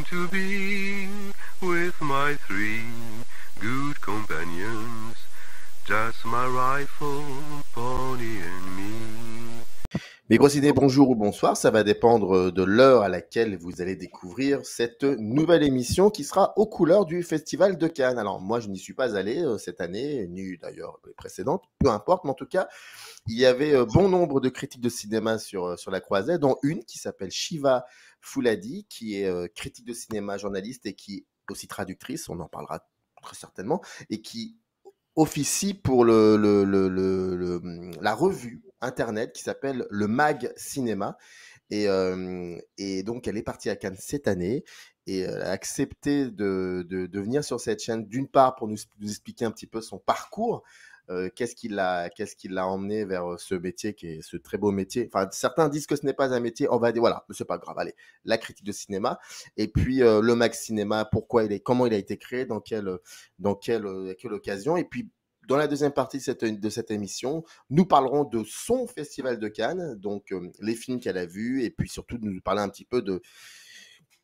to be with my three good companions, just my rifle, pony and me. Mes gros ciné, bonjour ou bonsoir, ça va dépendre de l'heure à laquelle vous allez découvrir cette nouvelle émission qui sera aux couleurs du Festival de Cannes. Alors moi je n'y suis pas allé cette année, ni d'ailleurs les précédentes, peu importe, mais en tout cas il y avait bon nombre de critiques de cinéma sur la croisette, dont une qui s'appelle Shiva Fouladi, qui est critique de cinéma, journaliste et qui est aussi traductrice, on en parlera très certainement, et qui officie pour la revue internet qui s'appelle le Mag Cinéma. Et donc, elle est partie à Cannes cette année et elle a accepté de venir sur cette chaîne, d'une part pour nous expliquer un petit peu son parcours, qu'est-ce qui l'a emmené vers ce métier qui est ce très beau métier. Enfin, certains disent que ce n'est pas un métier, on va dire, voilà, mais c'est pas grave, allez, la critique de cinéma. Et puis, le Mag Cinéma, comment il a été créé, dans quelle occasion. Et puis, dans la deuxième partie de cette émission, nous parlerons de son Festival de Cannes, donc les films qu'elle a vus, et puis surtout de nous parler un petit peu de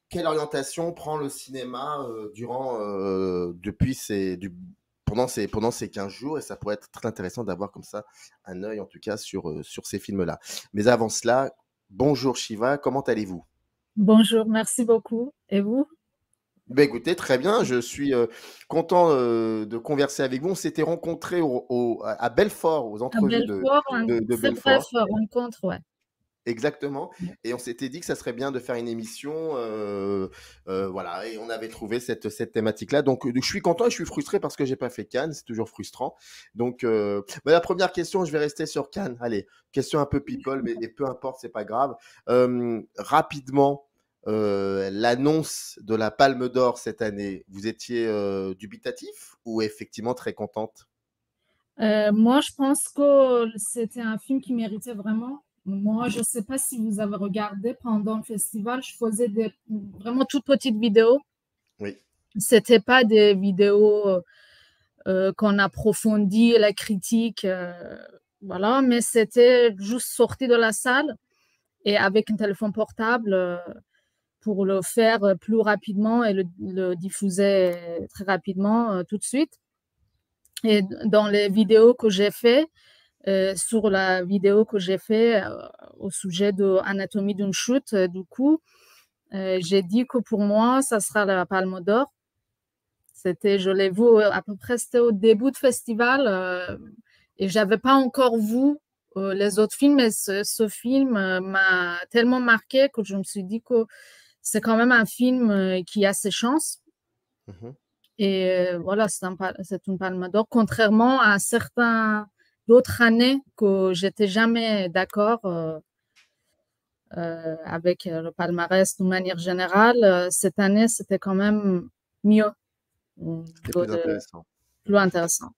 quelle orientation prend le cinéma pendant ces 15 jours, et ça pourrait être très intéressant d'avoir comme ça un œil en tout cas sur ces films-là. Mais avant cela, bonjour Shiva, comment allez-vous? Bonjour, merci beaucoup. Et vous? Ben écoutez, très bien, je suis content de converser avec vous. On s'était rencontrés à Belfort, aux À entrevues Belfort, de très bref Belfort. rencontre, ouais. Exactement. Et on s'était dit que ça serait bien de faire une émission, voilà, et on avait trouvé cette thématique-là. Donc, je suis content et je suis frustré parce que j'ai pas fait Cannes, c'est toujours frustrant. Donc, la première question, je vais rester sur Cannes. Allez, question un peu people, mais peu importe, c'est pas grave. Rapidement, l'annonce de la Palme d'Or cette année, vous étiez dubitatif ou effectivement très contente? Moi, je pense que c'était un film qui méritait vraiment. Moi, je ne sais pas si vous avez regardé pendant le festival, je faisais vraiment toutes petites vidéos. Oui. C'était pas des vidéos qu'on approfondit la critique, voilà, mais c'était juste sorti de la salle et avec un téléphone portable pour le faire plus rapidement et le diffuser très rapidement tout de suite. Et dans les vidéos que j'ai fait, sur la vidéo que j'ai fait au sujet de l'anatomie d'une chute, du coup, j'ai dit que pour moi, ça sera la Palme d'Or. Je l'ai vu à peu près, c'était au début du festival et j'avais pas encore vu les autres films, mais ce film m'a tellement marqué que je me suis dit que c'est quand même un film qui a ses chances. Mhm. Et voilà, c'est une Palme d'Or, contrairement à certains d'autres années que j'étais jamais d'accord avec le palmarès de manière générale. Cette année, c'était quand même mieux, C'était plus intéressant. plus intéressant.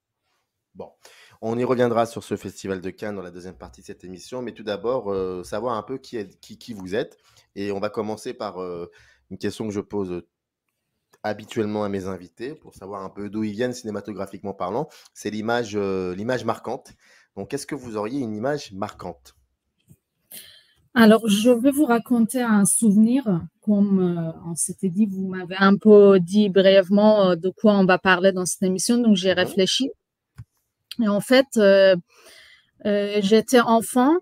Bon, on y reviendra sur ce Festival de Cannes dans la deuxième partie de cette émission, mais tout d'abord, savoir un peu qui vous êtes. Et on va commencer par une question que je pose habituellement à mes invités, pour savoir un peu d'où ils viennent cinématographiquement parlant. C'est l'image marquante. Donc, est-ce que vous auriez une image marquante? Alors, je vais vous raconter un souvenir. Comme on s'était dit, vous m'avez un peu dit brièvement de quoi on va parler dans cette émission, donc j'ai réfléchi. Et en fait, j'étais enfant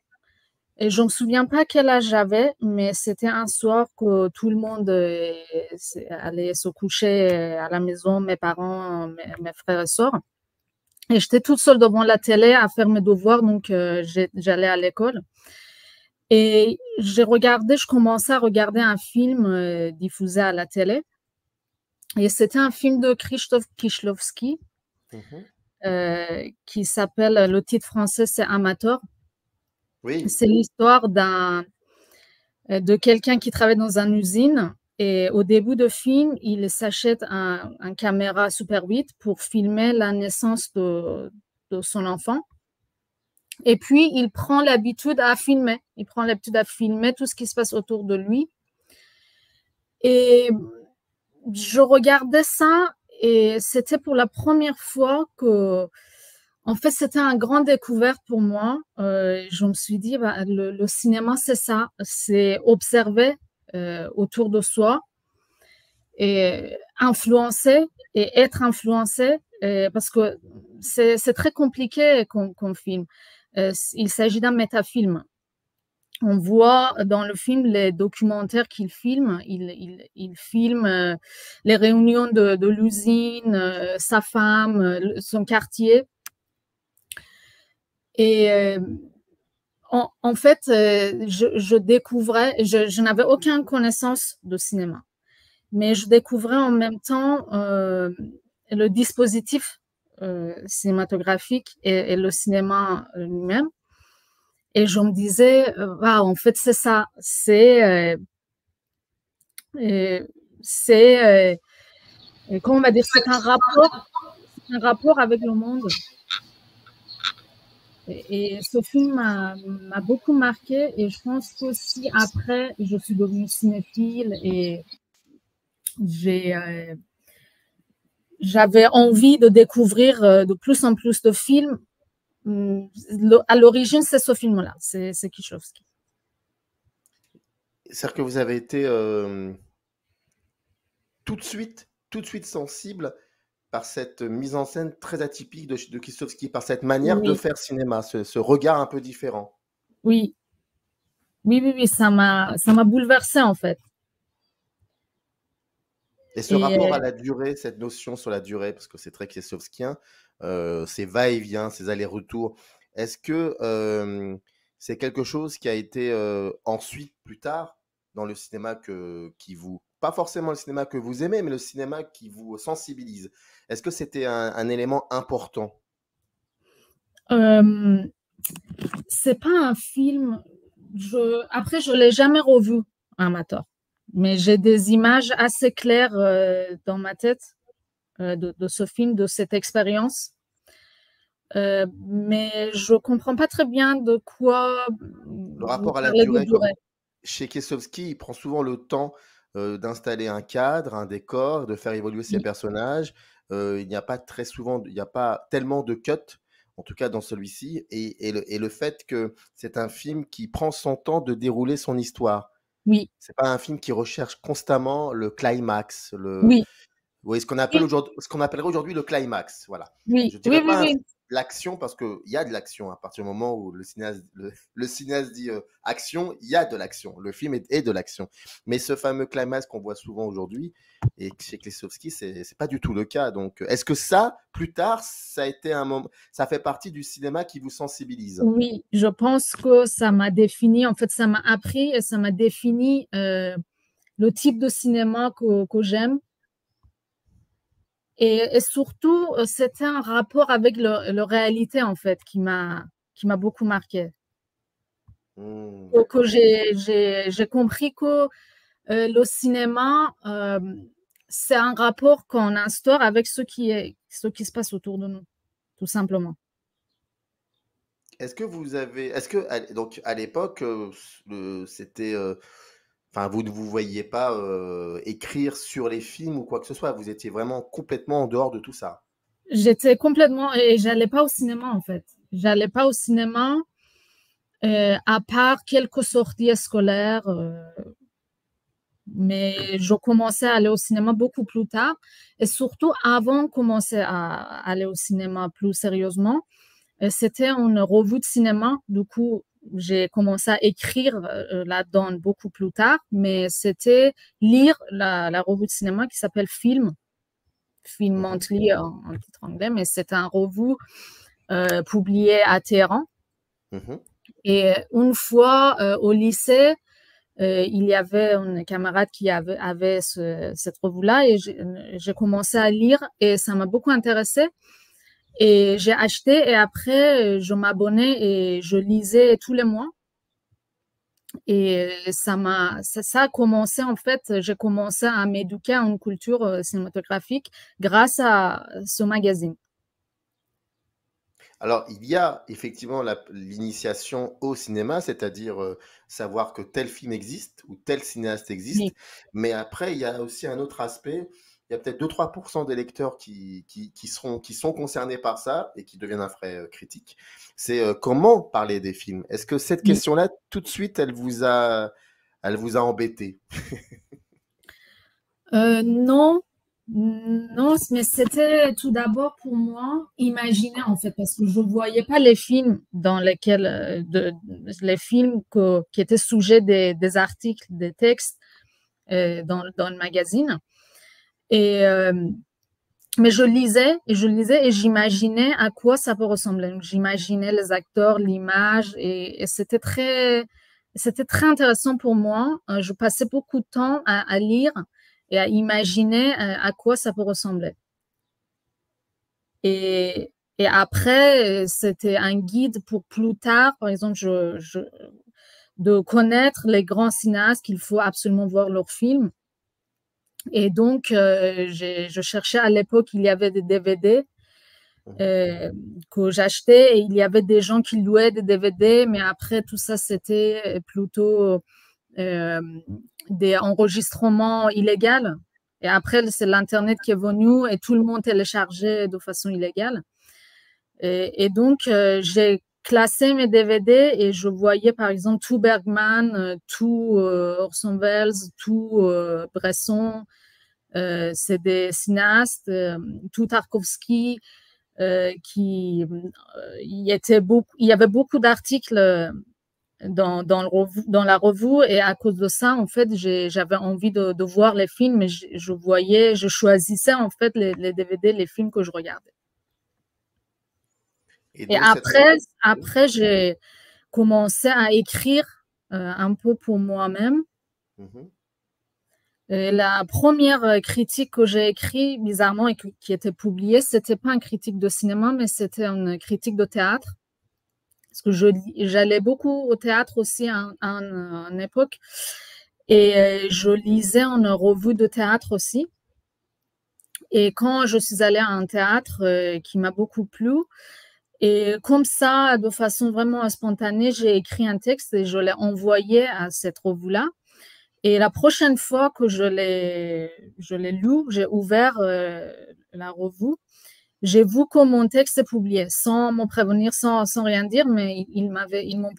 et je ne me souviens pas quel âge j'avais, mais c'était un soir que tout le monde allait se coucher à la maison, mes parents, mes frères et sœurs. Et j'étais toute seule devant la télé à faire mes devoirs, donc j'allais à l'école. Et je commençais à regarder un film diffusé à la télé. Et c'était un film de Krzysztof Kieślowski qui s'appelle, le titre français, c'est Amateur. Oui. C'est l'histoire de quelqu'un qui travaille dans une usine. Et au début du film, il s'achète un caméra Super 8 pour filmer la naissance de son enfant. Et puis, il prend l'habitude à filmer. Il prend l'habitude à filmer tout ce qui se passe autour de lui. Et je regardais ça et c'était pour la première fois que, en fait, c'était une grande découverte pour moi. Je me suis dit, bah, le cinéma, c'est ça, c'est observer autour de soi et influencer et être influencé, parce que c'est très compliqué comme film. Il s'agit d'un métafilm. On voit dans le film les documentaires qu'il filme. Il filme les réunions de l'usine, sa femme, son quartier. Et en fait, je découvrais, je n'avais aucune connaissance de cinéma, mais je découvrais en même temps le dispositif cinématographique et le cinéma lui-même. Et je me disais, en fait, c'est ça, comment on va dire, c'est un rapport avec le monde. Et ce film m'a beaucoup marqué, et je pense qu'aussi après, je suis devenue cinéphile et j'avais envie de découvrir de plus en plus de films. À l'origine, c'est ce film-là, c'est Kieślowski. C'est-à-dire que vous avez été tout de suite sensible par cette mise en scène très atypique de Kieślowski, par cette manière de faire cinéma, ce regard un peu différent. Oui, ça m'a bouleversée en fait. Et ce rapport à la durée, cette notion sur la durée, parce que c'est très kieślowskien, ces va-et-vient, ces allers-retours, est-ce que c'est quelque chose qui a été ensuite, plus tard, dans le cinéma qui vous... Pas forcément le cinéma que vous aimez, mais le cinéma qui vous sensibilise. Est-ce que c'était un élément important? C'est pas un film... Après, je ne l'ai jamais revu, Amateur. Mais j'ai des images assez claires dans ma tête de ce film, de cette expérience. Mais je ne comprends pas très bien de quoi... Le rapport à la durée. Chez Kieślowski, il prend souvent le temps d'installer un cadre, un décor, de faire évoluer ses personnages. Il n'y a pas très souvent, il n'y a pas tellement de cuts, en tout cas dans celui-ci. Et le fait que c'est un film qui prend son temps de dérouler son histoire. Oui. C'est pas un film qui recherche constamment le climax, oui. Oui, ce qu'on appellerait aujourd'hui le climax, voilà. Oui, je dirais pas l'action, parce qu'il y a de l'action à partir du moment où le cinéaste dit action, il y a de l'action. Le film est de l'action. Mais ce fameux climax qu'on voit souvent aujourd'hui, et chez Kieślowski, c'est pas du tout le cas. Donc, est-ce que ça, plus tard, ça a été un moment, ça fait partie du cinéma qui vous sensibilise? Oui, je pense que ça m'a défini, en fait, ça m'a appris et ça m'a défini le type de cinéma que j'aime. Et surtout, c'était un rapport avec la réalité, en fait, qui m'a beaucoup marqué. Que j'ai compris que le cinéma, c'est un rapport qu'on instaure avec ce qui se passe autour de nous, tout simplement. Est-ce que donc à l'époque, c'était... Enfin, vous ne vous voyiez pas écrire sur les films ou quoi que ce soit. Vous étiez vraiment complètement en dehors de tout ça. J'étais complètement... Et j'allais pas au cinéma, en fait. J'allais pas au cinéma, à part quelques sorties scolaires. Mais je commençais à aller au cinéma beaucoup plus tard. Et surtout, avant de commencer à aller au cinéma plus sérieusement, c'était une revue de cinéma. Du coup, j'ai commencé à écrire là-dedans beaucoup plus tard, mais c'était lire la revue de cinéma qui s'appelle Film Monthly en titre anglais, mais c'est un revue publié à Téhéran. Et une fois au lycée, il y avait une camarade qui avait cette revue-là, et j'ai commencé à lire et ça m'a beaucoup intéressée. Et j'ai acheté, et après, je m'abonnais et je lisais tous les mois. Et ça a commencé, en fait, j'ai commencé à m'éduquer à une culture cinématographique grâce à ce magazine. Alors, il y a effectivement l'initiation au cinéma, c'est-à-dire savoir que tel film existe ou tel cinéaste existe. Oui. Mais après, il y a aussi un autre aspect. Il y a peut-être 2-3% des lecteurs qui sont concernés par ça et qui deviennent un vrai critique. C'est comment parler des films. Est-ce que cette question-là, tout de suite, elle vous a embêté? Non, non, mais c'était tout d'abord pour moi imaginer en fait, parce que je voyais pas les films dans lesquels, les films qui étaient sujets des articles, des textes dans le magazine. Et mais je lisais et j'imaginais à quoi ça peut ressembler. Donc, j'imaginais les acteurs, l'image et c'était très intéressant pour moi. Je passais beaucoup de temps à lire et à imaginer à quoi ça peut ressembler. Et après, c'était un guide pour plus tard, par exemple, de connaître les grands cinéastes qu'il faut absolument voir leurs films. Et donc, je cherchais à l'époque, il y avait des DVD que j'achetais et il y avait des gens qui louaient des DVD, mais après, tout ça, c'était plutôt des enregistrements illégaux. Et après, c'est l'Internet qui est venu et tout le monde téléchargeait de façon illégale. Et donc, j'ai classé mes DVD et je voyais par exemple tout Bergman, tout Orson Welles, tout Bresson. C'est des cinéastes, tout Tarkovsky, il y avait beaucoup d'articles dans la revue et à cause de ça, en fait, j'avais envie de voir les films et je choisissais en fait les DVD, les films que je regardais. Et après, j'ai commencé à écrire un peu pour moi-même. La première critique que j'ai écrite, bizarrement, et qui était publiée, c'était pas une critique de cinéma, mais c'était une critique de théâtre. Parce que j'allais beaucoup au théâtre aussi à une époque. Et je lisais une revue de théâtre aussi. Et quand je suis allée à un théâtre qui m'a beaucoup plu, et comme ça, de façon vraiment spontanée, j'ai écrit un texte et je l'ai envoyé à cette revue-là. Et la prochaine fois que je l'ai lu, j'ai ouvert la revue, j'ai vu que mon texte est publié, sans me prévenir, sans rien dire, mais ils m'ont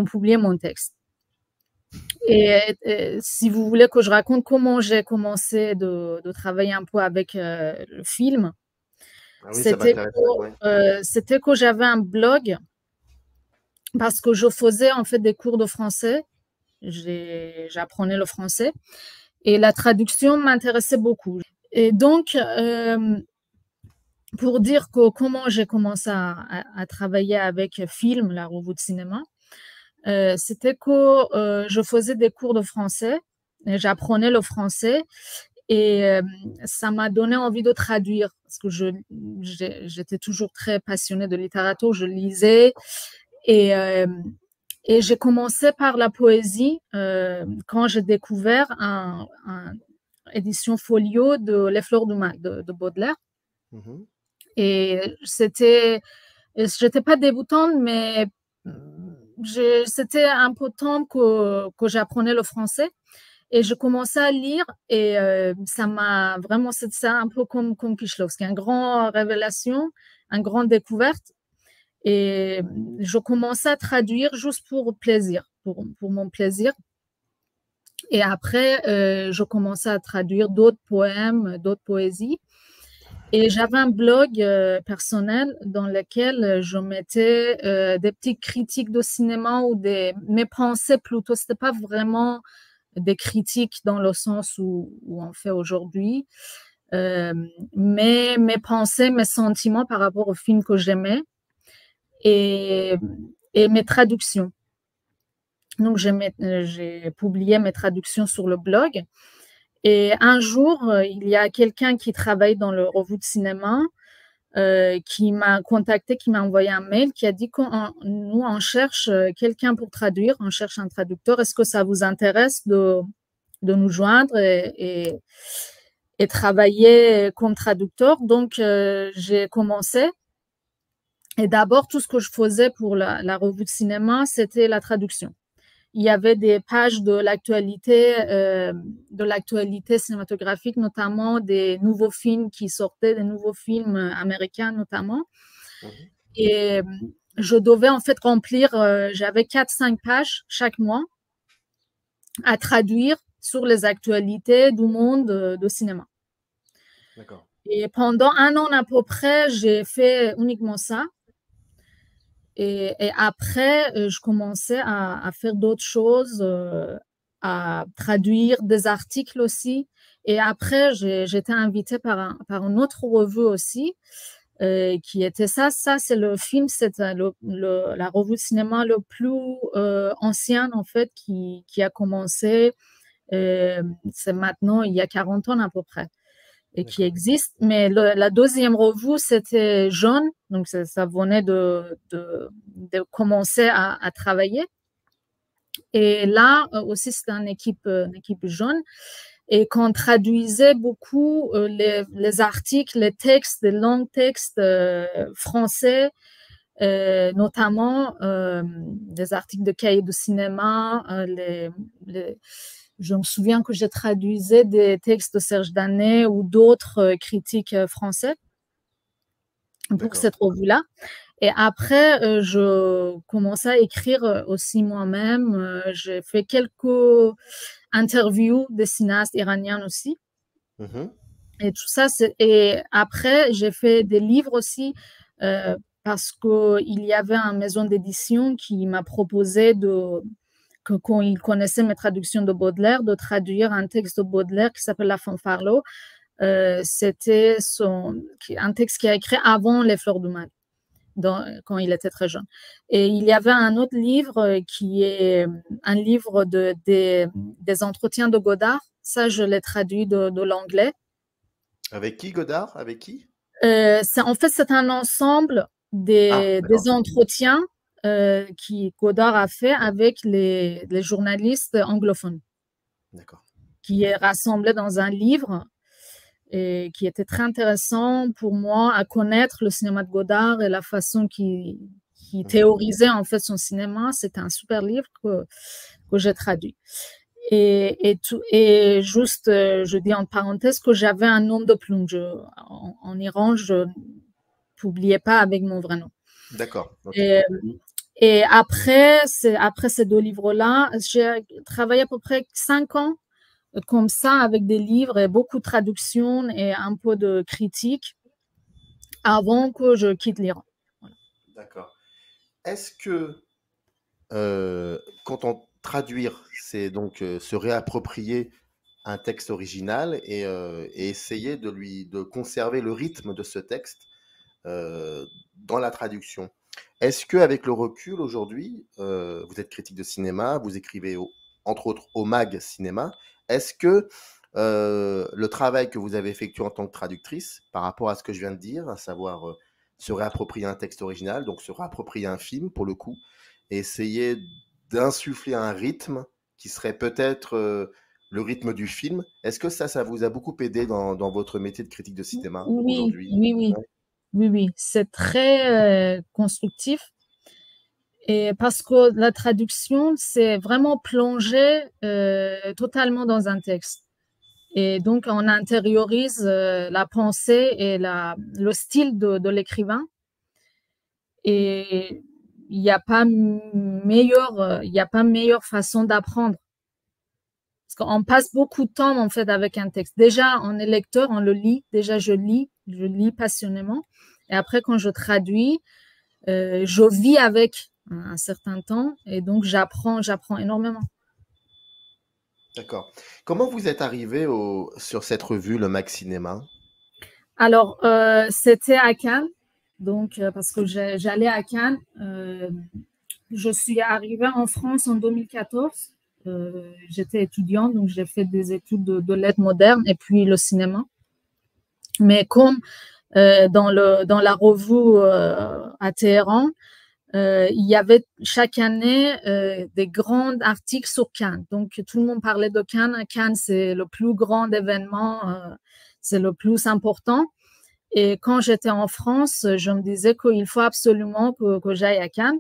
publié mon texte. Et si vous voulez que je raconte comment j'ai commencé de travailler un peu avec le film, c'était que j'avais un blog parce que je faisais en fait des cours de français. J'apprenais le français et la traduction m'intéressait beaucoup. Et donc, pour dire comment j'ai commencé à travailler avec Film, la revue de cinéma, c'était que je faisais des cours de français, j'apprenais le français et ça m'a donné envie de traduire parce que j'étais toujours très passionnée de littérature, je lisais et j'ai commencé par la poésie quand j'ai découvert une édition folio de Les Fleurs du Mal de Baudelaire. Et j'étais pas débutante, mais c'était un peu temps que j'apprenais le français. Et je commençais à lire et ça m'a vraiment, c'est un peu comme Kieślowski, une grande révélation, une grande découverte. Et je commençais à traduire juste pour plaisir, pour mon plaisir. Et après, je commençais à traduire d'autres poèmes, d'autres poésies. Et j'avais un blog personnel dans lequel je mettais des petites critiques de cinéma ou mes pensées plutôt. C'était pas vraiment des critiques dans le sens où on fait aujourd'hui, mais mes pensées, mes sentiments par rapport au film que j'aimais et mes traductions. Donc, j'ai publié mes traductions sur le blog. Et un jour, il y a quelqu'un qui travaille dans le revue de cinéma qui m'a contacté, qui m'a envoyé un mail, qui a dit nous, on cherche quelqu'un pour traduire, on cherche un traducteur. Est-ce que ça vous intéresse de nous joindre et travailler comme traducteur? Donc, j'ai commencé. Et d'abord, tout ce que je faisais pour la revue de cinéma, c'était la traduction. Il y avait des pages de l'actualité cinématographique, notamment des nouveaux films qui sortaient, des nouveaux films américains notamment. Et je devais en fait remplir, j'avais 4-5 pages chaque mois à traduire sur les actualités du monde de cinéma. D'accord. Et pendant 1 an à peu près, j'ai fait uniquement ça. Et après, je commençais à faire d'autres choses, à traduire des articles aussi. Et après, j'étais invitée par une autre revue aussi, qui était ça. Ça, c'est le film, c'est la revue de cinéma le plus ancienne, en fait, qui a commencé. C'est maintenant, il y a 40 ans à peu près, et qui existe. Mais la deuxième revue, c'était Jaune, donc ça venait de commencer à travailler. Et là aussi, c'était une équipe Jaune, et qu'on traduisait beaucoup les articles, les textes, les longs textes français, notamment des articles de cahiers de cinéma, je me souviens que je traduisais des textes de Serge Danet ou d'autres critiques français pour cette revue-là. Et après, je commençais à écrire aussi moi-même. J'ai fait quelques interviews des cinéastes iraniens aussi. Et tout ça, et après, j'ai fait des livres aussi parce qu'il y avait une maison d'édition qui m'a proposé quand il connaissait mes traductions de Baudelaire, de traduire un texte de Baudelaire qui s'appelle La Fanfarlo. C'était un texte qu'il a écrit avant Les Fleurs du Mal, quand il était très jeune. Et il y avait un autre livre qui est un livre des entretiens de Godard. Ça, je l'ai traduit de l'anglais. Avec qui, Godard? Avec qui? En fait, c'est un ensemble des entretiens Godard a fait avec les journalistes anglophones. D'accord. Qui est rassemblé dans un livre et qui était très intéressant pour moi à connaître le cinéma de Godard et la façon qu'il théorisait en fait son cinéma. C'était un super livre que j'ai traduit. Et juste, je dis en parenthèse que j'avais un nom de plume. En Iran, je ne publiais pas avec mon vrai nom. D'accord. Okay. Et après ces 2 livres-là, j'ai travaillé à peu près 5 ans comme ça avec des livres et beaucoup de traductions et un peu de critique avant que je quitte l'Iran. Voilà. D'accord. Est-ce que quand on traduire, c'est donc se réapproprier un texte original et essayer de conserver le rythme de ce texte dans la traduction. Est-ce qu'avec le recul aujourd'hui, vous êtes critique de cinéma, vous écrivez entre autres au MAG Cinéma, est-ce que le travail que vous avez effectué en tant que traductrice par rapport à ce que je viens de dire, à savoir se réapproprier un texte original, donc se réapproprier un film pour le coup, et essayer d'insuffler un rythme qui serait peut-être le rythme du film, est-ce que ça vous a beaucoup aidé dans votre métier de critique de cinéma aujourd'hui? Oui, c'est très constructif. Et parce que la traduction, c'est vraiment plonger totalement dans un texte. Et donc, on intériorise la pensée et le style de l'écrivain. Et il n'y a pas meilleure façon d'apprendre. Parce qu'on passe beaucoup de temps, en fait, avec un texte. Déjà, on est lecteur, on le lit. Déjà, je lis passionnément. Et après, quand je traduis, je vis avec un certain temps. Et donc, j'apprends énormément. D'accord. Comment vous êtes arrivé sur cette revue, le MAG Cinéma? Alors, c'était à Cannes. Donc, parce que j'allais à Cannes. Je suis arrivée en France en 2014. J'étais étudiante, donc j'ai fait des études de lettres modernes et puis le cinéma. Mais comme dans la revue à Téhéran, il y avait chaque année des grands articles sur Cannes. Donc, tout le monde parlait de Cannes. Cannes, c'est le plus grand événement, c'est le plus important. Et quand j'étais en France, je me disais qu'il faut absolument que j'aille à Cannes.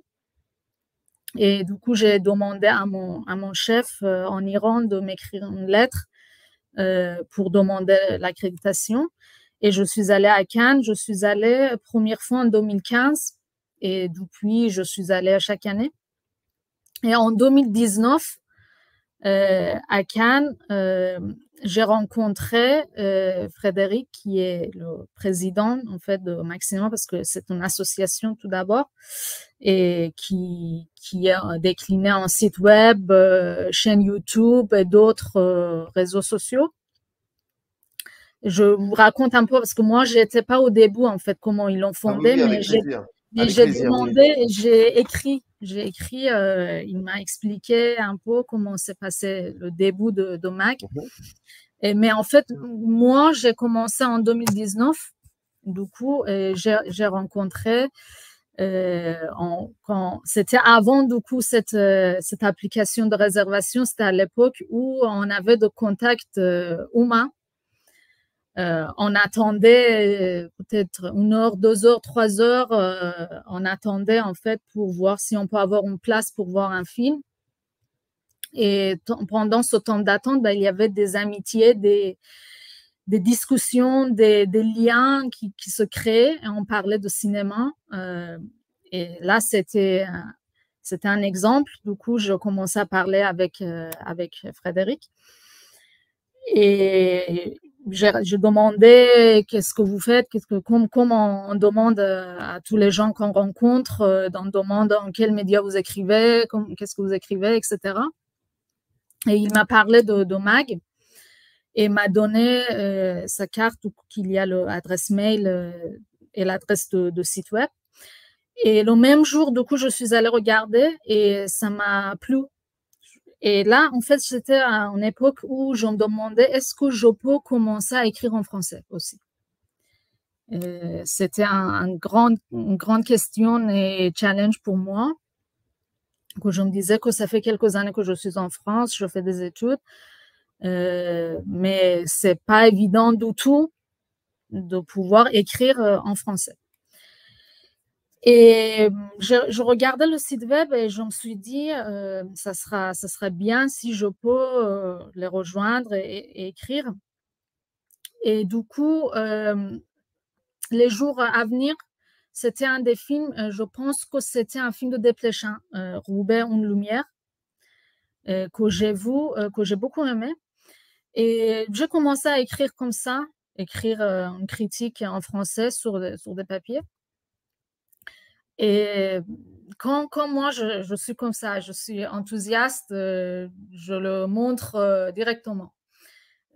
Et du coup, j'ai demandé à mon chef en Iran de m'écrire une lettre pour demander l'accréditation. Et je suis allée à Cannes. Je suis allée première fois en 2015. Et depuis, je suis allée chaque année. Et en 2019, à Cannes, j'ai rencontré Frédéric, qui est le président en fait de Mag Cinéma, parce que c'est une association tout d'abord, et qui est déclinée en site web, chaîne YouTube et d'autres réseaux sociaux. Je vous raconte un peu parce que moi, j'étais pas au début en fait comment ils l'ont fondé, oui, avec plaisir. mais j'ai demandé, oui. J'ai écrit. Il m'a expliqué un peu comment s'est passé le début de Mag. Mais en fait, moi, j'ai commencé en 2019. Du coup, j'ai rencontré quand c'était avant du coup cette application de réservation, c'était à l'époque où on avait de contacts humains. On attendait peut-être 1 heure, 2 heures, 3 heures. On attendait en fait pour voir si on peut avoir une place pour voir un film. Et pendant ce temps d'attente, il y avait des amitiés, des discussions, des liens qui se créaient. Et on parlait de cinéma. Et là, c'était un exemple. Du coup, je commençais à parler avec Frédéric. Et je demandais qu'est-ce que vous faites, comment on demande à tous les gens qu'on rencontre, on demande dans quels médias vous écrivez, qu'est-ce que vous écrivez, etc. Et il m'a parlé de Mag et m'a donné sa carte où il y a l'adresse mail et l'adresse de site web. Et le même jour, du coup, je suis allée regarder et ça m'a plu. Et là, en fait, c'était à une époque où je me demandais est-ce que je peux commencer à écrire en français aussi. C'était une grande question et challenge pour moi, que je me disais que ça fait quelques années que je suis en France, je fais des études, mais c'est pas évident du tout de pouvoir écrire en français. Et je regardais le site web et je me suis dit, ça serait bien si je peux les rejoindre et écrire. Et du coup, les jours à venir, c'était un des films, je pense que c'était un film de Desplechin, Roubaix, une lumière, que j'ai beaucoup aimé. Et j'ai commencé à écrire comme ça, écrire une critique en français sur des papiers. Et quand moi, je suis comme ça, je suis enthousiaste, je le montre directement.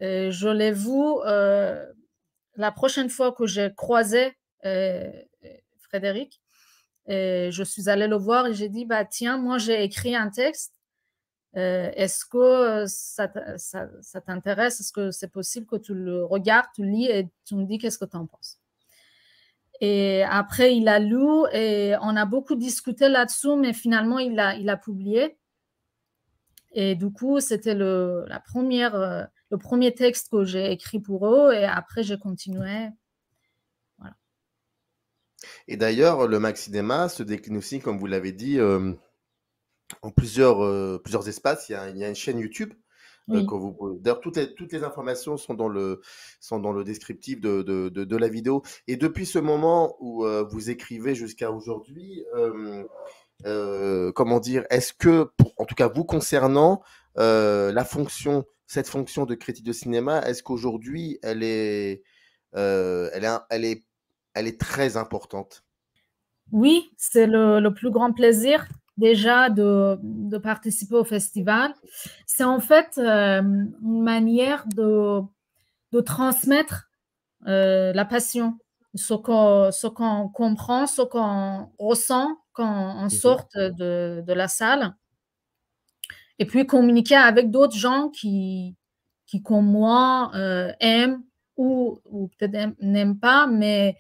Je l'ai vu la prochaine fois que j'ai croisé Frédéric, je suis allée le voir et j'ai dit, tiens, moi, j'ai écrit un texte. Est-ce que ça t'intéresse? Est-ce que c'est possible que tu le regardes, tu lis et tu me dis qu'est-ce que tu en penses? Et après, il a lu et on a beaucoup discuté là-dessous, mais finalement, il a publié. Et du coup, c'était le premier texte que j'ai écrit pour eux. Et après, j'ai continué. Voilà. Et d'ailleurs, le Mag Cinéma se décline aussi, comme vous l'avez dit, en plusieurs espaces. Il y a une chaîne YouTube. Oui. D'ailleurs, toutes les informations sont dans le descriptif de la vidéo. Et depuis ce moment où vous écrivez jusqu'à aujourd'hui, comment dire, est-ce que, en tout cas vous concernant, cette fonction de critique de cinéma, est-ce qu'aujourd'hui elle est très importante? Oui, c'est le plus grand plaisir déjà de participer au festival. C'est en fait une manière de transmettre la passion, ce qu'on comprend, ce qu'on ressent quand on sort de la salle. Et puis communiquer avec d'autres gens qui comme moi, aiment ou peut-être n'aiment pas, mais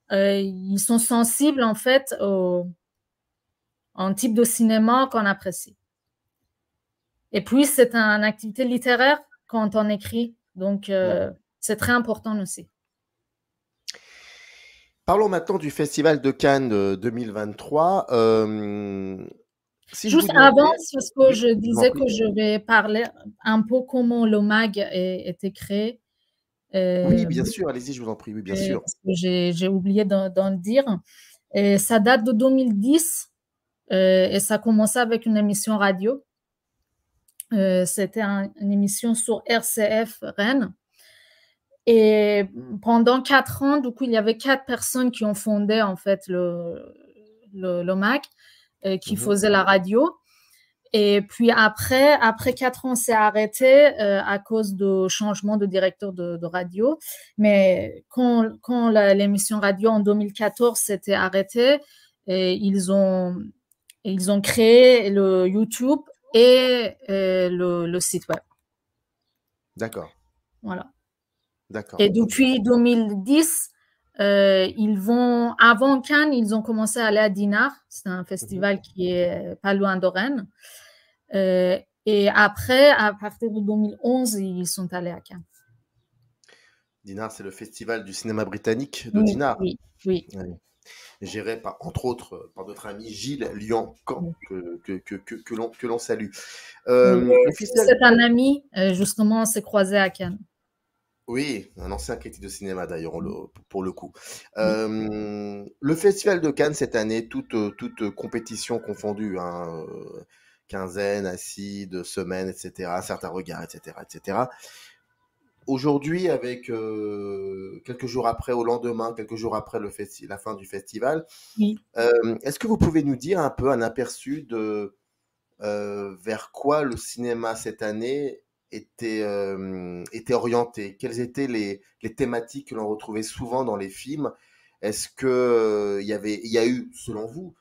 ils sont sensibles en fait en type de cinéma qu'on apprécie. Et puis, c'est une activité littéraire quand on écrit. Donc, c'est très important aussi. Parlons maintenant du Festival de Cannes 2023. Juste avant, c'est ce que je disais que je vais parler un peu comment le MAG était créé. Oui, bien sûr, allez-y, je vous en prie, oui, bien sûr. J'ai oublié d'en le dire. Et ça date de 2010 et ça a commencé avec une émission radio. C'était une émission sur RCF Rennes. Et pendant 4 ans, du coup, il y avait 4 personnes qui ont fondé en fait le MAG, qui faisaient la radio. Et puis après 4 ans, c'est arrêté à cause du changement de directeur de radio. Mais quand l'émission radio en 2014 s'était arrêtée, ils ont créé le YouTube et le site web. D'accord. Voilà. D'accord. Et depuis 2010, avant Cannes, ils ont commencé à aller à Dinard. C'est un festival qui est pas loin de Rennes. Et après, à partir de 2011, ils sont allés à Cannes. Dinard, c'est le festival du cinéma britannique de Dinard. Oui. Géré entre autres par notre ami Gilles Liancan, que l'on salue. C'est un ami, justement, on s'est croisé à Cannes. Oui, un ancien critique de cinéma d'ailleurs, pour le coup. Le festival de Cannes cette année, toute compétition confondue, hein, quinzaine, acide, semaine, etc., certains regards, etc. Aujourd'hui, avec quelques jours après, au lendemain, quelques jours après la fin du festival, est-ce que vous pouvez nous dire un peu un aperçu de vers quoi le cinéma cette année était orienté? Quelles étaient les thématiques que l'on retrouvait souvent dans les films? Est-ce que il y a eu, selon vous,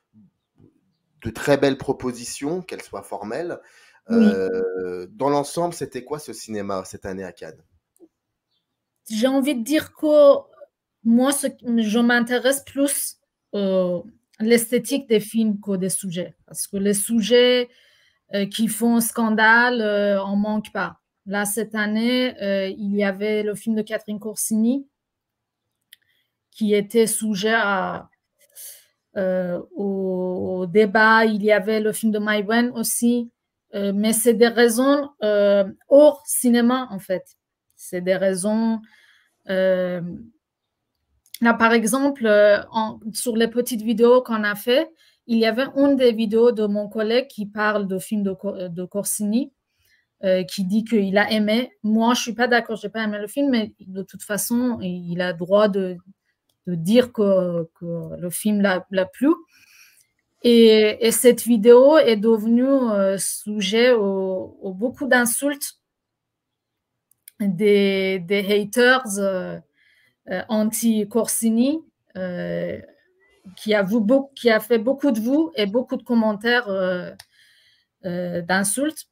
de très belles propositions, qu'elles soient formelles? Dans l'ensemble, c'était quoi ce cinéma cette année à Cannes? J'ai envie de dire que moi, je m'intéresse plus l'esthétique des films que des sujets. Parce que les sujets qui font scandale, on manque pas. Là, cette année, il y avait le film de Catherine Corsini qui était sujet au débat. Il y avait le film de Mai Wen aussi. Mais c'est des raisons hors cinéma, en fait. C'est des raisons... là, par exemple, sur les petites vidéos qu'on a fait, il y avait une des vidéos de mon collègue qui parle de film de Corsini, qui dit qu'il a aimé. Moi, je ne suis pas d'accord, je n'ai pas aimé le film, mais de toute façon, il a le droit de dire que le film l'a plu. Et cette vidéo est devenue sujet au beaucoup d'insultes des haters anti-Corsini, qui a fait beaucoup de vues et beaucoup de commentaires d'insultes.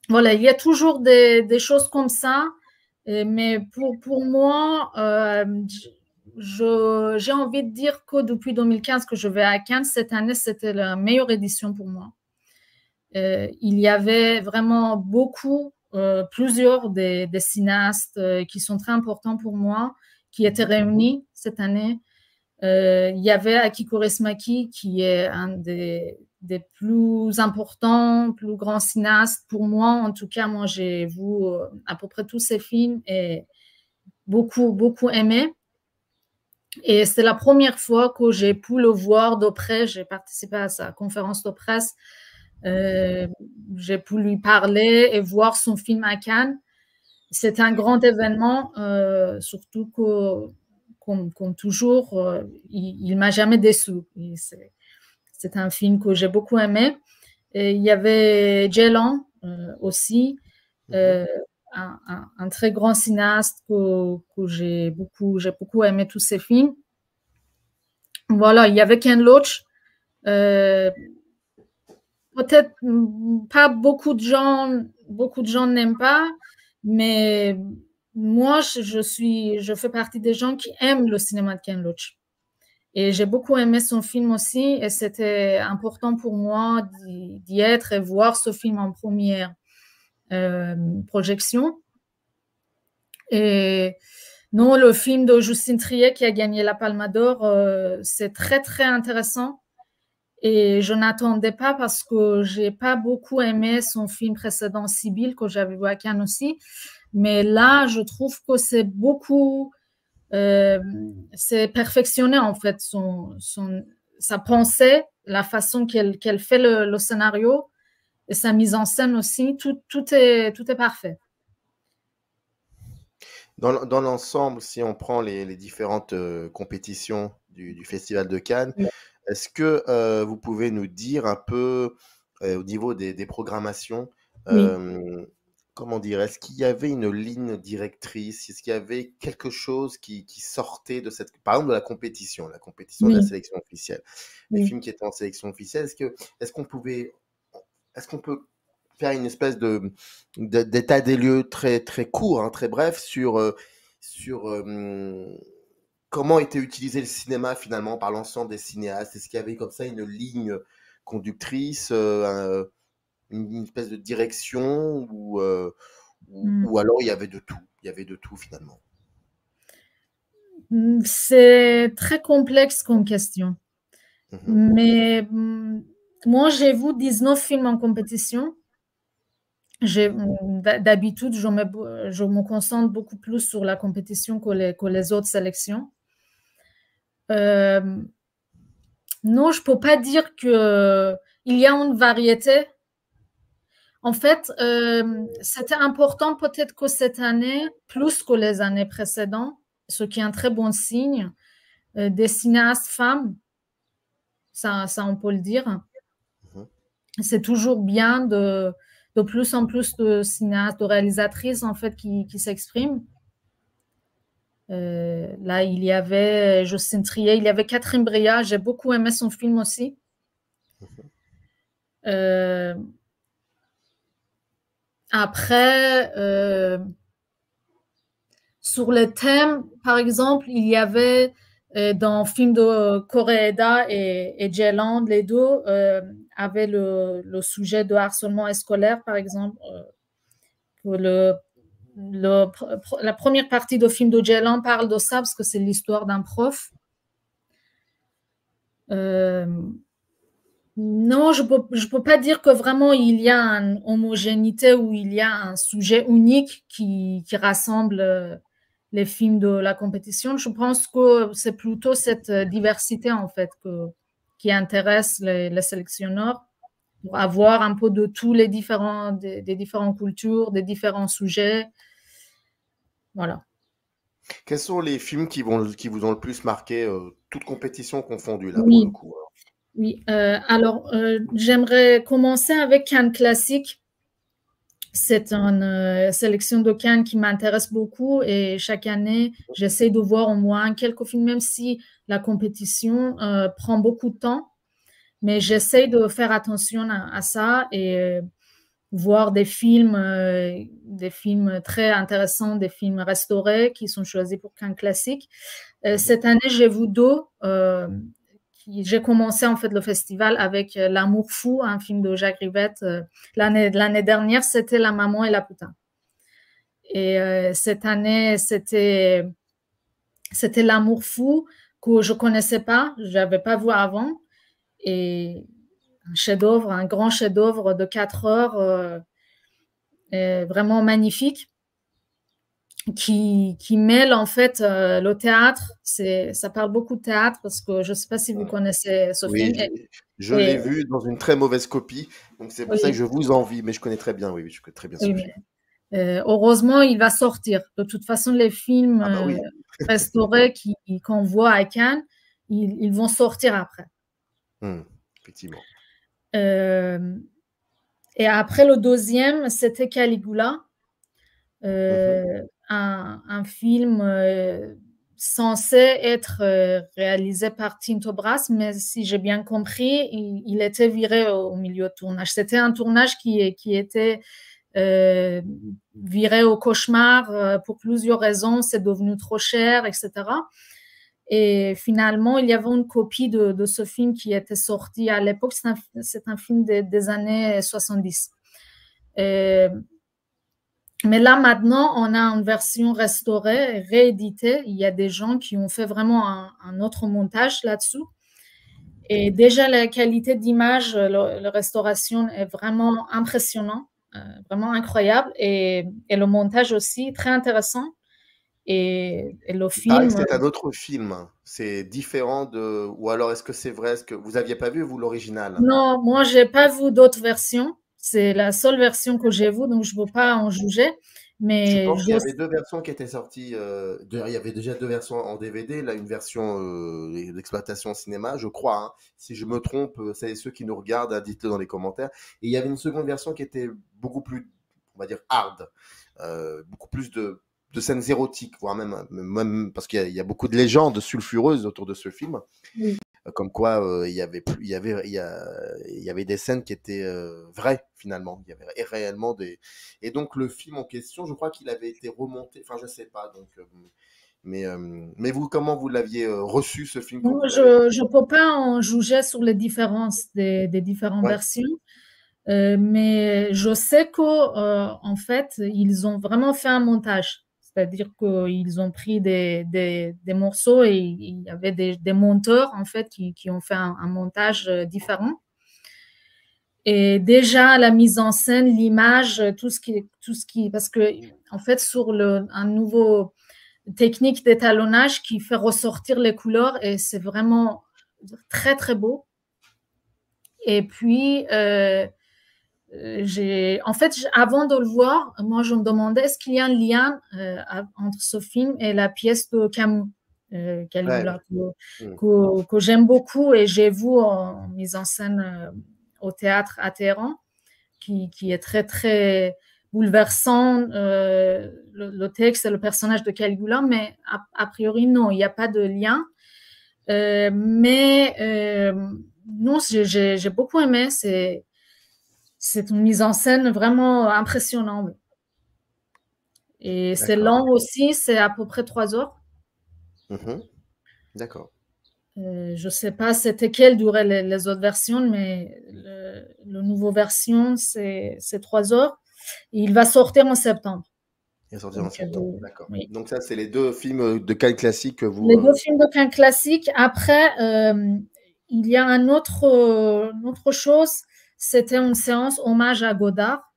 Voilà, il y a toujours des choses comme ça, mais pour moi, j'ai envie de dire que depuis 2015 que je vais à Cannes, cette année, c'était la meilleure édition pour moi. Il y avait vraiment plusieurs des cinéastes qui sont très importants pour moi, qui étaient réunis cette année. Il y avait Aki Kaurismäki, qui est un des plus importants, plus grands cinéastes pour moi. En tout cas, moi, j'ai vu à peu près tous ses films et beaucoup aimé. Et c'est la première fois que j'ai pu le voir de près. J'ai participé à sa conférence de presse. J'ai pu lui parler et voir son film à Cannes. C'est un grand événement, surtout que, comme toujours, il ne m'a jamais déçu. C'est un film que j'ai beaucoup aimé. Et il y avait Ceylan aussi, un très grand cinéaste que j'ai beaucoup aimé tous ses films. Voilà, il y avait Ken Loach. Peut-être pas beaucoup de gens n'aiment pas, mais moi, je fais partie des gens qui aiment le cinéma de Ken Loach. Et j'ai beaucoup aimé son film aussi, et c'était important pour moi d'y être et voir ce film en première projection. Et non, le film de Justine Triet qui a gagné la Palme d'Or, c'est très, très intéressant. Et je n'attendais pas parce que j'ai pas beaucoup aimé son film précédent, Sibylle, que j'avais vu à Cannes aussi. Mais là, je trouve que c'est c'est perfectionné en fait, sa pensée, la façon qu'elle fait le scénario. et sa mise en scène aussi, tout est parfait. Dans l'ensemble, si on prend les différentes compétitions du Festival de Cannes, Ouais. est-ce que vous pouvez nous dire un peu au niveau des programmations, Oui, comment dire, est-ce qu'il y avait une ligne directrice? Est-ce qu'il y avait quelque chose qui sortait de cette, par exemple, de la compétition de la oui, sélection officielle, les oui. films qui étaient en sélection officielle, est-ce qu'on pouvait, est-ce qu'on peut faire une espèce d'état des lieux très, très court, hein, très bref, sur comment était utilisé le cinéma finalement par l'ensemble des cinéastes? Est-ce qu'il y avait comme ça une ligne conductrice, une espèce de direction Mm. ou alors il y avait de tout? Il y avait de tout finalement. C'est très complexe comme question. Mhm. Mais moi, j'ai vu 19 films en compétition. D'habitude, je me concentre beaucoup plus sur la compétition que les autres sélections. Non, je peux pas dire que il y a une variété. En fait, c'était important peut-être que cette année, plus que les années précédentes, ce qui est un très bon signe, des cinéastes femmes, ça on peut le dire. Mhm. C'est toujours bien de plus en plus de cinéastes, de réalisatrices en fait qui s'expriment. Là, il y avait Justine Triet, il y avait Catherine Breillat, j'ai beaucoup aimé son film aussi. Après, sur le thème, par exemple, il y avait dans le film de Koreeda et Jeland, les deux avaient le sujet de harcèlement scolaire, par exemple. La première partie du film de Jeland parle de ça parce que c'est l'histoire d'un prof. Non, je peux pas dire que vraiment il y a une homogénéité ou il y a un sujet unique qui rassemble les films de la compétition. Je pense que c'est plutôt cette diversité en fait qui intéresse les sélectionneurs pour avoir un peu de tous les des différentes cultures, des différents sujets. Voilà. Quels sont les films qui vous ont le plus marqué, toutes compétitions confondues là pour le Oui, coup? oui. Alors, j'aimerais commencer avec Cannes classique. C'est une sélection de Cannes qui m'intéresse beaucoup et chaque année, j'essaie de voir au moins quelques films, même si la compétition prend beaucoup de temps. Mais j'essaie de faire attention à ça et voir des films très intéressants, des films restaurés qui sont choisis pour Cannes classique. Cette année, j'ai vu deux. J'ai commencé en fait le festival avec L'amour fou, un film de Jacques Rivette. L'année dernière, c'était La maman et la putain. Et cette année, c'était L'amour fou que je connaissais pas, j'avais pas vu avant. Et un chef-d'œuvre, un grand chef-d'œuvre de 4 heures, vraiment magnifique, qui mêle en fait le théâtre. Ça parle beaucoup de théâtre parce que je ne sais pas si vous connaissez ce Oui, film. je l'ai vu dans une très mauvaise copie, donc c'est pour ça que Oui, je vous envie, mais je connais très bien, oui, je connais très bien ce oui, film. heureusement, il va sortir. De toute façon, les films Ah bah oui. restaurés qu'on voit à Cannes, ils vont sortir après. Effectivement. Et après, le deuxième, c'était Caligula, un film censé être réalisé par Tinto Brass, mais si j'ai bien compris, il était viré au milieu de tournage. C'était un tournage qui était viré au cauchemar pour plusieurs raisons, c'est devenu trop cher, etc. Et finalement, il y avait une copie de ce film qui était sorti à l'époque. C'est un film des années 70. Mais là, maintenant, on a une version restaurée, rééditée. Il y a des gens qui ont fait vraiment un autre montage là-dessous. Et déjà, la qualité d'image, la restauration est vraiment impressionnante, vraiment incroyable. Et le montage aussi, très intéressant. Et le Il paraît que film, c'est un autre film. C'est différent de. Ou alors est-ce que c'est vrai? Est-ce que vous aviez pas vu, vous, l'original? non, moi, j'ai pas vu d'autres versions. C'est la seule version que j'ai vue, donc je ne peux pas en juger. Je Mais pense qu'il y avait 2 versions qui étaient sorties, il y avait déjà 2 versions en DVD, là, une version, d'exploitation cinéma, je crois, hein. Si je me trompe, ceux qui nous regardent, hein, dites-le dans les commentaires. Et il y avait une seconde version qui était beaucoup plus, on va dire, hard, beaucoup plus de scènes érotiques, voire même parce qu'il y a beaucoup de légendes sulfureuses autour de ce film. oui. Comme quoi, il y avait des scènes qui étaient vraies, finalement. Il y avait réellement des. Et donc, le film en question, je crois qu'il avait été remonté. Enfin, je sais pas. Donc, mais vous, comment vous l'aviez reçu, ce film quand Moi, vous l'avez. je ne peux pas en juger sur les différences des différentes Ouais. versions, mais je sais qu'en fait, ils ont vraiment fait un montage. C'est-à-dire qu'ils ont pris des morceaux et il y avait des monteurs en fait qui ont fait un montage différent. Et déjà la mise en scène, l'image, tout ce qui, parce que en fait sur un nouveau technique d'étalonnage qui fait ressortir les couleurs et c'est vraiment très très beau. Et puis en fait, avant de le voir, moi, je me demandais est-ce qu'il y a un lien entre ce film et la pièce de Camus, Caligula, que j'aime beaucoup et j'ai vu en mise en scène au théâtre à Téhéran, qui est très, très bouleversant, le texte et le personnage de Caligula, mais a priori, non, il n'y a pas de lien. Mais non, j'ai beaucoup aimé. C'est une mise en scène vraiment impressionnante. Et c'est lent aussi, c'est à peu près 3 heures. D'accord. Je ne sais pas c'était quelle durée les autres versions, mais la nouvelle version, c'est 3 heures. Et il va sortir en septembre. Il va sortir en septembre, d'accord. Oui. Donc ça, c'est les 2 films de Cannes classique que vous. Les 2 films de Cannes classique. Après, il y a une autre chose. C'était une séance hommage à Godard.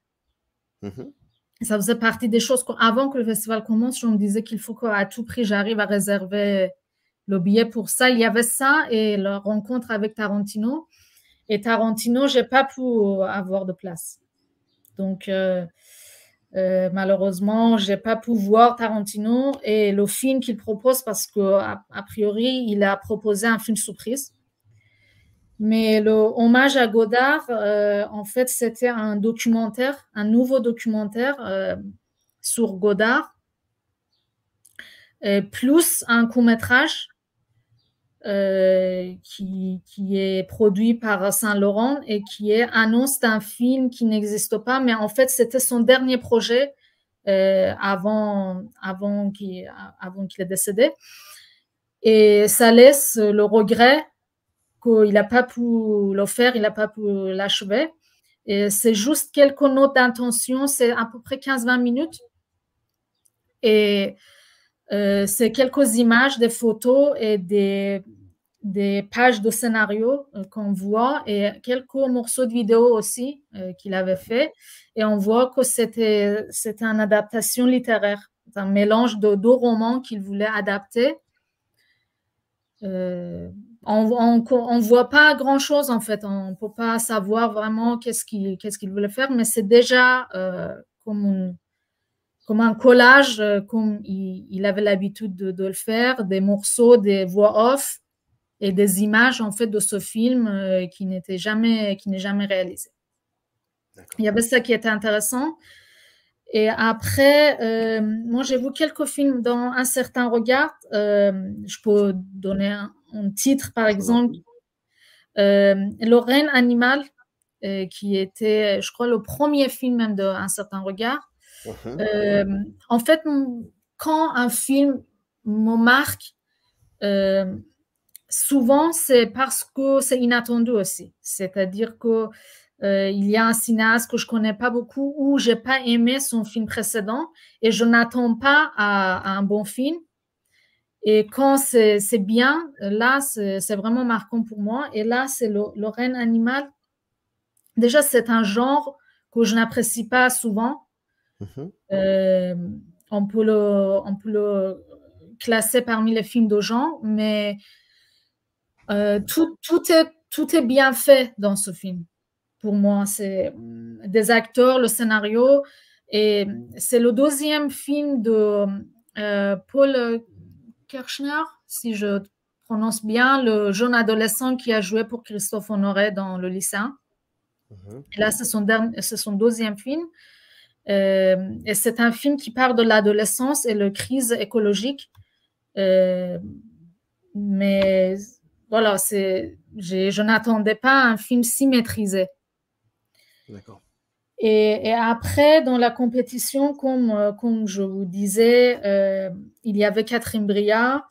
Ça faisait partie des choses qu'avant que le festival commence, je me disais qu'il faut qu'à tout prix, j'arrive à réserver le billet pour ça. Il y avait ça et la rencontre avec Tarantino. Et Tarantino, je n'ai pas pu avoir de place. Donc, malheureusement, je n'ai pas pu voir Tarantino et le film qu'il propose parce qu'a priori, il a proposé un film surprise. Mais le hommage à Godard, en fait, c'était un documentaire, un nouveau documentaire sur Godard, plus un court-métrage qui est produit par Saint-Laurent et qui est annonce d'un film qui n'existe pas, mais en fait, c'était son dernier projet avant qu'il ait décédé. Et ça laisse le regret qu'il n'a pas pu le faire, il n'a pas pu l'achever. Et c'est juste quelques notes d'intention, c'est à peu près 15-20 minutes. Et c'est quelques images, des photos et des pages de scénario qu'on voit et quelques morceaux de vidéo aussi qu'il avait fait. Et on voit que c'était une adaptation littéraire, un mélange de 2 romans qu'il voulait adapter. On ne voit pas grand-chose en fait, on ne peut pas savoir vraiment qu'est-ce qu'il voulait faire, mais c'est déjà comme un collage, comme il avait l'habitude de le faire, des morceaux, des voix off et des images en fait de ce film qui n'est jamais réalisé. Il y avait ça qui était intéressant. Et après, moi j'ai vu quelques films dans Un certain regard. Je peux donner un titre par exemple. Le règne animal, qui était, je crois, le premier film même de Un certain regard. En fait, quand un film me marque, souvent c'est parce que c'est inattendu aussi. C'est-à-dire que il y a un cinéaste que je connais pas beaucoup ou j'ai pas aimé son film précédent et je n'attends pas à un bon film. Et quand c'est bien, là, c'est vraiment marquant pour moi. Et là, c'est le règne animal. Déjà, c'est un genre que je n'apprécie pas souvent. On peut le classer parmi les films de genre, mais tout est bien fait dans ce film. Pour moi, des acteurs, le scénario. Et c'est le deuxième film de Paul Kirchner, si je prononce bien, le jeune adolescent qui a joué pour Christophe Honoré dans Le Lycéen. Et là, c'est son deuxième film. Et c'est un film qui parle de l'adolescence et la crise écologique. Mais voilà, je n'attendais pas un film si maîtrisé. D'accord. Et après, dans la compétition, comme je vous disais, il y avait Catherine Breillat,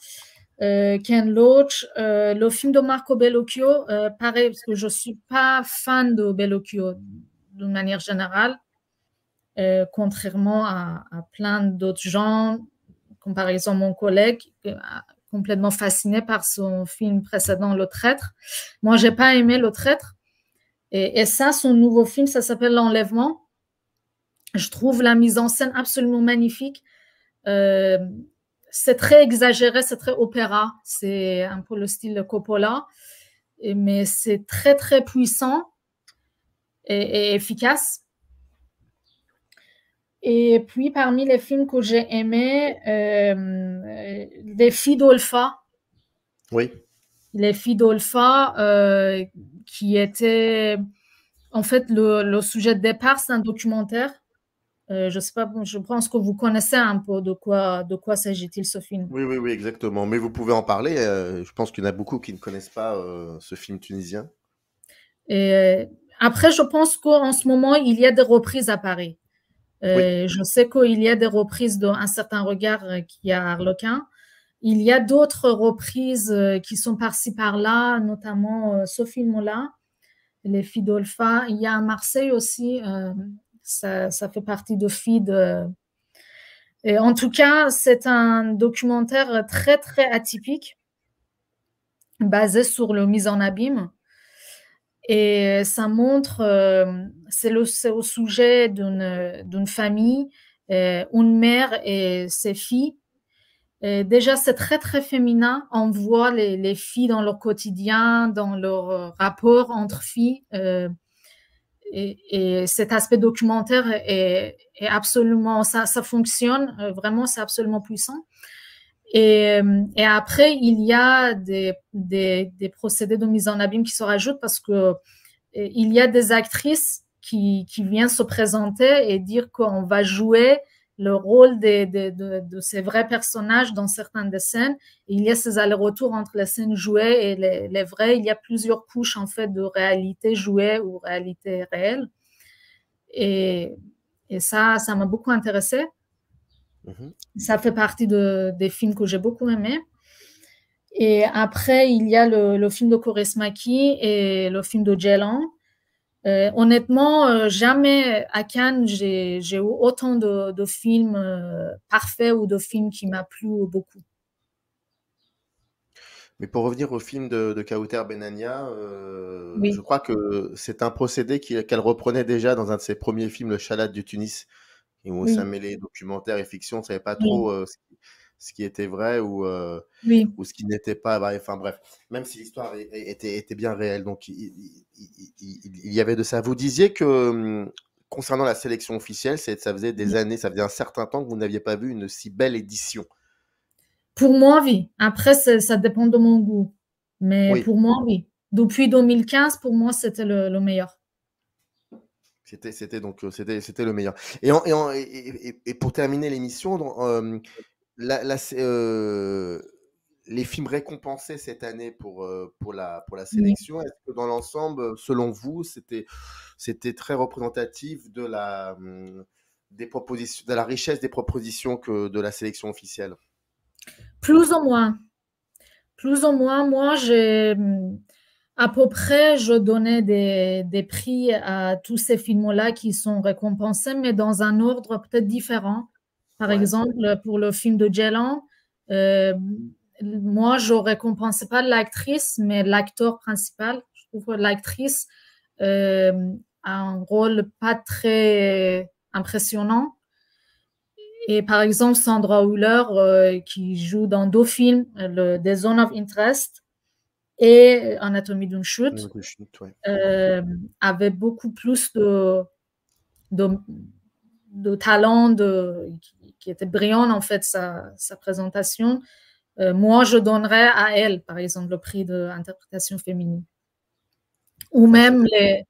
Ken Loach, le film de Marco Bellocchio, pareil, parce que je ne suis pas fan de Bellocchio d'une manière générale, contrairement à plein d'autres gens, comme par exemple mon collègue, complètement fasciné par son film précédent, Le Traître. Moi, je n'ai pas aimé Le Traître. Et ça, son nouveau film, ça s'appelle L'Enlèvement. Je trouve la mise en scène absolument magnifique. C'est très exagéré, c'est très opéra. C'est un peu le style de Coppola. Mais c'est très, très puissant et efficace. Et puis, parmi les films que j'ai aimés, Les Filles d'Olpha. Oui. Les Filles d'Olpha, qui était en fait le sujet de départ, c'est un documentaire. Je sais pas, je pense que vous connaissez un peu de quoi s'agit-il ce film. Oui, exactement. Mais vous pouvez en parler. Je pense qu'il y en a beaucoup qui ne connaissent pas ce film tunisien. Et après, je pense qu'en ce moment, il y a des reprises à Paris. Oui. Je sais qu'il y a des reprises d'Un certain regard qui a Harlequin. Il y a d'autres reprises qui sont par-ci par-là, notamment ce film-là, Les Filles d'Olpha. Il y a à Marseille aussi, ça fait partie de Feed. Et en tout cas, c'est un documentaire très, très atypique, basé sur le mise en abîme. Et ça montre, c'est au sujet d'une famille, une mère et ses filles. Et déjà, c'est très, très féminin. On voit les filles dans leur quotidien, dans leur rapport entre filles. Et cet aspect documentaire est absolument, ça fonctionne, vraiment, c'est absolument puissant. Et après, il y a des procédés de mise en abîme qui se rajoutent parce que il y a des actrices qui viennent se présenter et dire qu'on va jouer le rôle de ces vrais personnages dans certaines des scènes. Et il y a ces allers-retours entre les scènes jouées et les vraies. Il y a plusieurs couches en fait de réalité jouée ou réalité réelle. Et ça m'a beaucoup intéressée. Ça fait partie des films que j'ai beaucoup aimés. Et après, il y a le film de Kaurismäki et le film de Ceylan. Honnêtement, jamais à Cannes, j'ai eu autant de films parfaits ou de films qui m'ont plu beaucoup. Mais pour revenir au film de Kawther Benania, Oui. je crois que c'est un procédé qu'elle reprenait déjà dans un de ses premiers films, Le Chalat du Tunis, où ça mêlait documentaire et fiction. On ne savait pas trop ce qui était vrai ou ce qui n'était pas. Enfin bref, même si l'histoire était bien réelle. Donc il y avait de ça. Vous disiez que concernant la sélection officielle, ça faisait des années, ça faisait un certain temps que vous n'aviez pas vu une si belle édition. Pour moi, oui. Après, ça dépend de mon goût. Mais pour moi, oui. Depuis 2015, pour moi, c'était le meilleur. C'était le meilleur. Et pour terminer l'émission, les films récompensés cette année pour la sélection, est-ce que dans l'ensemble, selon vous, c'était très représentatif de la richesse des propositions que de la sélection officielle? Plus ou moins. Plus ou moins. Moi, à peu près, je donnais des prix à tous ces films-là qui sont récompensés, mais dans un ordre peut-être différent. Par exemple, pour le film de Ceylan, moi, je ne récompensais pas l'actrice, mais l'acteur principal. Je trouve que l'actrice a un rôle pas très impressionnant. Et par exemple, Sandra Hüller, qui joue dans 2 films, The Zone of Interest et Anatomie d'une chute, avait beaucoup plus de talent, qui était brillante en fait sa présentation, moi je donnerais à elle, par exemple, le prix d'interprétation féminine. Ou même les...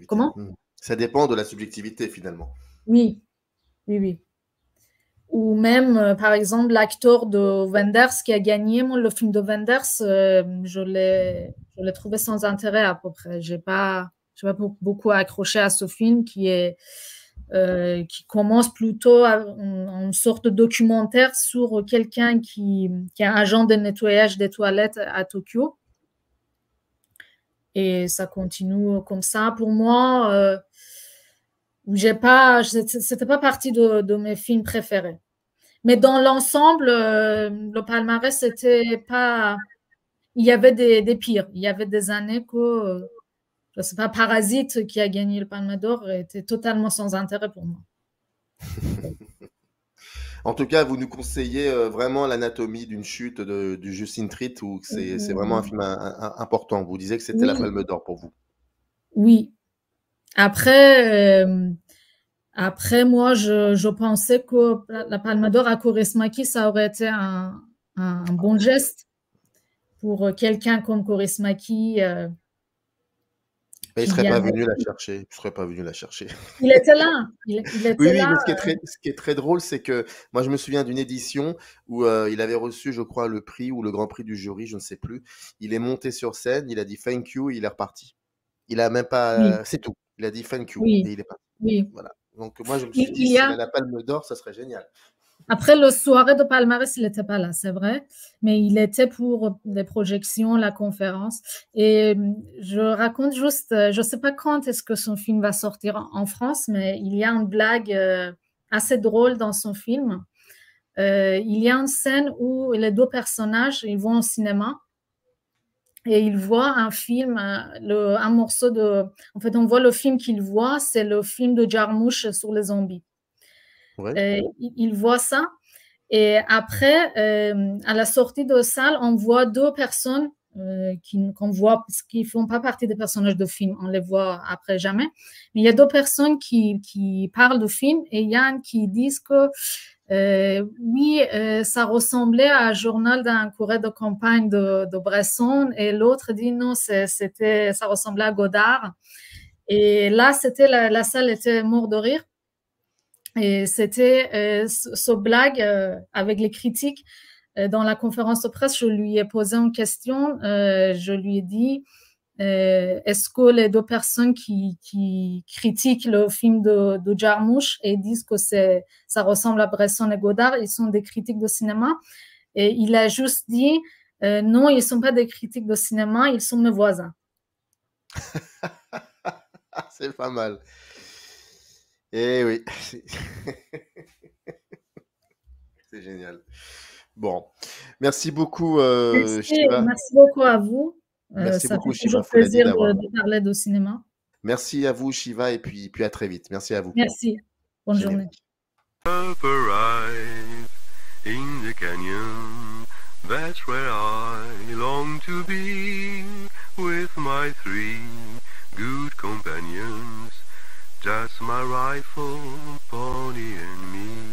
Comment? Ça dépend de la subjectivité finalement. Oui, oui, oui. Ou même, par exemple, l'acteur de Wenders qui a gagné, moi, le film de Wenders, je l'ai trouvé sans intérêt à peu près. J'ai pas beaucoup accroché à ce film qui commence plutôt en sorte de documentaire sur quelqu'un qui est agent de nettoyage des toilettes à Tokyo. Et ça continue comme ça. Pour moi, c'était pas partie de mes films préférés. Mais dans l'ensemble, le palmarès, c'était pas... Il y avait des pires. Il y avait des années que, je sais pas, Parasite, qui a gagné le Palme d'Or, était totalement sans intérêt pour moi. En tout cas, vous nous conseillez vraiment l'anatomie d'une chute du Justin Triet, où c'est vraiment un film important. Vous disiez que c'était la Palme d'Or pour vous. Oui. Après, moi, je pensais que la Palme d'Or à Kaurismäki, ça aurait été un bon geste pour quelqu'un comme Kaurismäki. Mais il ne serait pas venu la chercher. Je serais pas venu la chercher. Il était là. Il était oui, là. Mais ce qui est très drôle, c'est que moi, je me souviens d'une édition où il avait reçu, je crois, le prix ou le grand prix du jury, je ne sais plus. Il est monté sur scène, il a dit thank you et il est reparti. Il a même pas. C'est tout. Il a dit thank you et il est parti. Oui. Voilà. Donc moi, je me suis dit, s'il a la Palme d'Or, ça serait génial. Après, le soirée de palmarès, il n'était pas là, c'est vrai, mais il était pour les projections, la conférence. Et je raconte juste, je ne sais pas quand est-ce que son film va sortir en France, mais il y a une blague assez drôle dans son film. Il y a une scène où les deux personnages, ils vont au cinéma et ils voient un film, un morceau de... En fait, on voit le film qu'ils voient, c'est le film de Jarmusch sur les zombies. Ouais. Il voit ça et après, à la sortie de salle, on voit deux personnes qu'on voit parce qu'ils ne font pas partie des personnages de film, on les voit après jamais. Mais il y a deux personnes qui parlent du film et il y a un qui disent que oui, ça ressemblait à un journal d'un courrier de campagne de Bresson et l'autre dit non, ça ressemblait à Godard. Et là, la salle était morte de rire. Et c'était ce blague avec les critiques. Dans la conférence de presse, je lui ai posé une question. Je lui ai dit, est-ce que les deux personnes qui critiquent le film de Jarmusch et disent que ça ressemble à Bresson et Godard, ils sont des critiques de cinéma? Et il a juste dit, non, ils ne sont pas des critiques de cinéma, ils sont mes voisins. C'est pas mal. Eh oui, c'est génial. Bon, merci beaucoup, Shiva. Merci beaucoup à vous. Merci beaucoup, Shiva. Ça fait toujours plaisir de parler de cinéma. Merci à vous, Shiva, et puis à très vite. Merci à vous. Merci. Bonne journée. In the canyon, that's where I long to be, with my 3 good companions. Just my rifle, pony, and me.